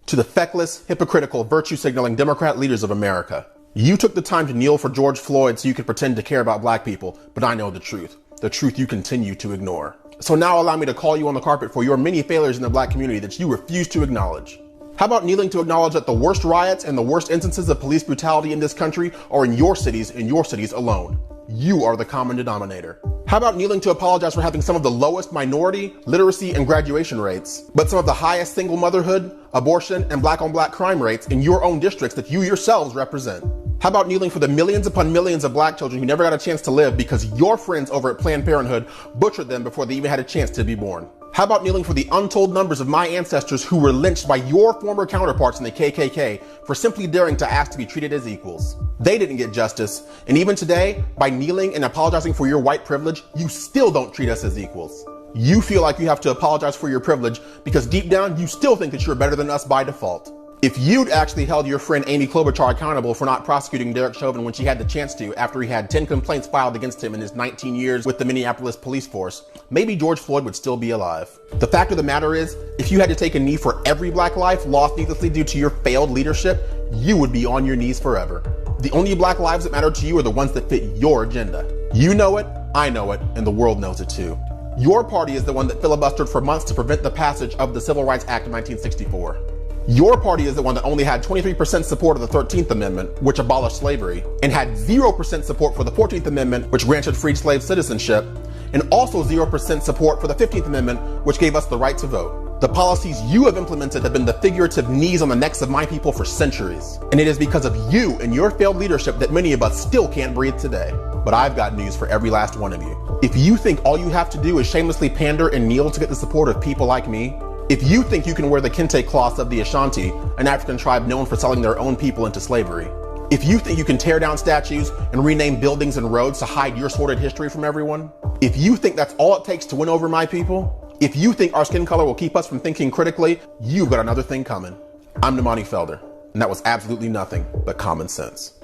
To the feckless, hypocritical, virtue-signaling Democrat leaders of America. You took the time to kneel for George Floyd so you could pretend to care about black people, but I know the truth you continue to ignore. So now allow me to call you on the carpet for your many failures in the black community that you refuse to acknowledge. How about kneeling to acknowledge that the worst riots and the worst instances of police brutality in this country are in your cities alone? You are the common denominator. How about kneeling to apologize for having some of the lowest minority, literacy, and graduation rates, but some of the highest single motherhood, abortion, and black-on-black crime rates in your own districts that you yourselves represent? How about kneeling for the millions upon millions of black children who never got a chance to live because your friends over at Planned Parenthood butchered them before they even had a chance to be born? How about kneeling for the untold numbers of my ancestors who were lynched by your former counterparts in the KKK for simply daring to ask to be treated as equals? They didn't get justice, and even today, by kneeling and apologizing for your white privilege, you still don't treat us as equals. You feel like you have to apologize for your privilege because deep down, you still think that you're better than us by default. If you'd actually held your friend Amy Klobuchar accountable for not prosecuting Derek Chauvin when she had the chance to after he had 10 complaints filed against him in his 19 years with the Minneapolis police force, maybe George Floyd would still be alive. The fact of the matter is, if you had to take a knee for every black life lost needlessly due to your failed leadership, you would be on your knees forever. The only black lives that matter to you are the ones that fit your agenda. You know it, I know it, and the world knows it too. Your party is the one that filibustered for months to prevent the passage of the Civil Rights Act of 1964. Your party is the one that only had 23% support of the 13th Amendment, which abolished slavery, and had 0% support for the 14th Amendment, which granted freed slave citizenship, and also 0% support for the 15th Amendment, which gave us the right to vote. The policies you have implemented have been the figurative knees on the necks of my people for centuries. And it is because of you and your failed leadership that many of us still can't breathe today. But I've got news for every last one of you. If you think all you have to do is shamelessly pander and kneel to get the support of people like me, if you think you can wear the kente cloths of the Ashanti, an African tribe known for selling their own people into slavery, if you think you can tear down statues and rename buildings and roads to hide your sordid history from everyone, if you think that's all it takes to win over my people, if you think our skin color will keep us from thinking critically, you've got another thing coming. I'm Damani Felder, and that was absolutely nothing but common sense.